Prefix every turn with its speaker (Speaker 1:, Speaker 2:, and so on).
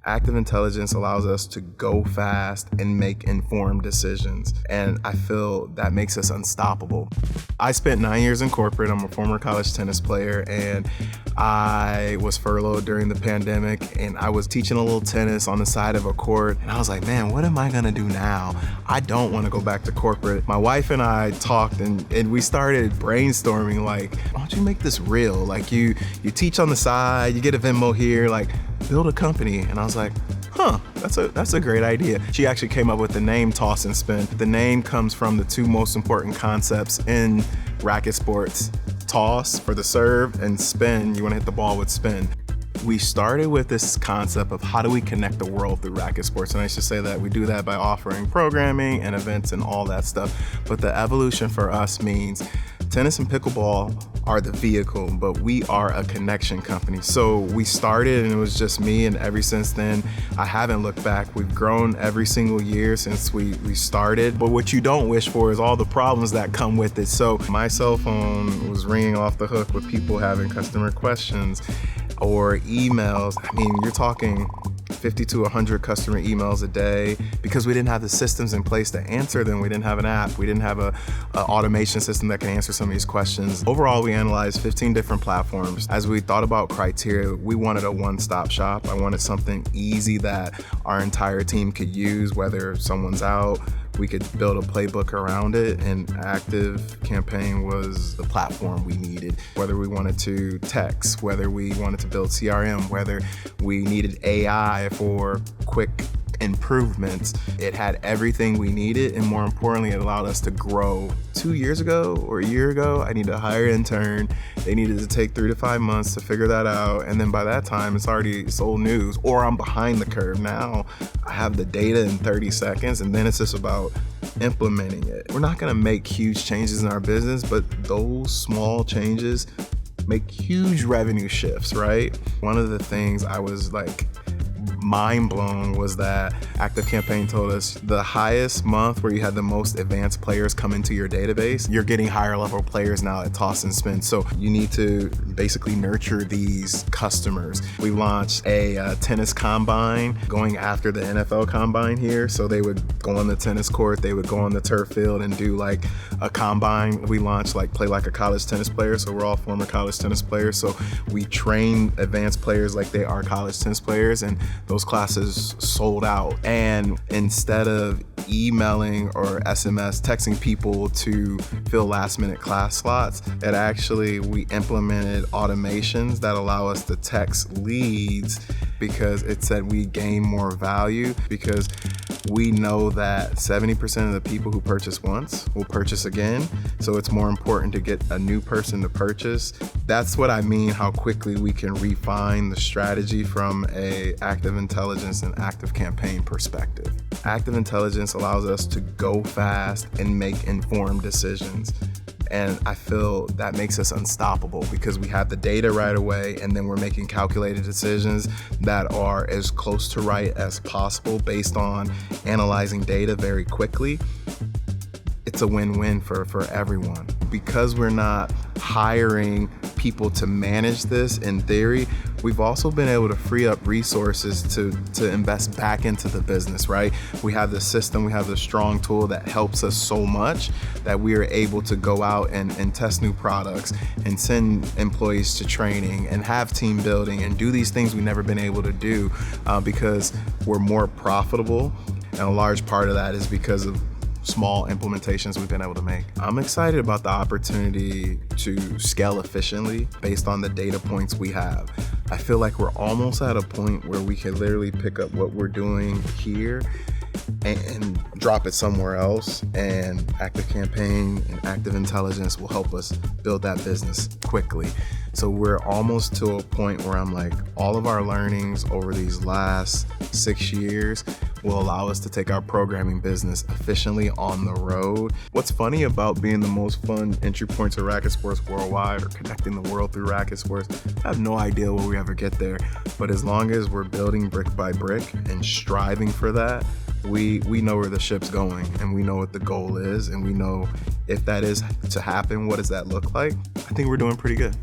Speaker 1: Active intelligence allows us to go fast and make informed decisions. And I feel that makes us unstoppable. I spent 9 years in corporate. I'm a former college tennis player, and I was furloughed during the pandemic, and I was teaching a little tennis on the side of a court. And I was like, man, what am I gonna do now? I don't wanna go back to corporate. My wife and I talked and we started brainstorming, like, why don't you make this real? Like you teach on the side, you get a Venmo here, like build a company. And I was like, that's a great idea. She actually came up with the name Toss and Spin. The name comes from the two most important concepts in racket sports: toss for the serve, and spin, you want to hit the ball with spin. We started with this concept of how do we connect the world through racket sports, and I should say that we do that by offering programming and events and all that stuff. But the evolution for us means tennis and pickleball are the vehicle, but we are a connection company. So we started and it was just me, and ever since then, I haven't looked back. We've grown every single year since we started. But what you don't wish for is all the problems that come with it. So my cell phone was ringing off the hook with people having customer questions or emails. I mean, you're talking 50 to 100 customer emails a day because we didn't have the systems in place to answer them. We didn't have an app. We didn't have a automation system that can answer some of these questions. Overall, we analyzed 15 different platforms. As we thought about criteria, we wanted a one-stop shop. I wanted something easy that our entire team could use, whether someone's out, we could build a playbook around it, and ActiveCampaign was the platform we needed. Whether we wanted to text, whether we wanted to build CRM, whether we needed AI for quick improvements, it had everything we needed, and more importantly, it allowed us to grow. 2 years ago or a year ago, I needed to hire an intern. They needed to take 3 to 5 months to figure that out, and then by that time, it's already old news, or I'm behind the curve. Now, I have the data in 30 seconds, and then it's just about implementing it. We're not gonna make huge changes in our business, but those small changes make huge revenue shifts, right? One of the things I was like mind blown was that ActiveCampaign told us the highest month where you had the most advanced players come into your database, you're getting higher level players now at Toss and Spin. So you need to basically nurture these customers. We launched a tennis combine going after the NFL combine here. So they would go on the tennis court, they would go on the turf field and do like a combine. We launched like play like a college tennis player. So we're all former college tennis players. So we train advanced players like they are college tennis players, and those classes sold out. And instead of emailing or SMS texting people to fill last minute class slots, we implemented automations that allow us to text leads, because it said we gain more value, because we know that 70% of the people who purchase once will purchase again. So it's more important to get a new person to purchase. That's what I mean, how quickly we can refine the strategy from a active intelligence and ActiveCampaign perspective. Active intelligence allows us to go fast and make informed decisions. And I feel that makes us unstoppable because we have the data right away, and then we're making calculated decisions that are as close to right as possible based on analyzing data very quickly. It's a win-win for everyone. Because we're not hiring people to manage this in theory, we've also been able to free up resources to invest back into the business, right? We have the system, we have the strong tool that helps us so much that we are able to go out and test new products and send employees to training and have team building and do these things we've never been able to do because we're more profitable. And a large part of that is because of small implementations we've been able to make. I'm excited about the opportunity to scale efficiently based on the data points we have. I feel like we're almost at a point where we can literally pick up what we're doing here and drop it somewhere else, and ActiveCampaign and Active Intelligence will help us build that business quickly. So we're almost to a point where I'm like, all of our learnings over these last 6 years will allow us to take our programming business efficiently on the road. What's funny about being the most fun entry point to racket sports worldwide, or connecting the world through racket sports, I have no idea will we ever get there. But as long as we're building brick by brick and striving for that, we know where the ship's going, and we know what the goal is, and we know if that is to happen, what does that look like? I think we're doing pretty good.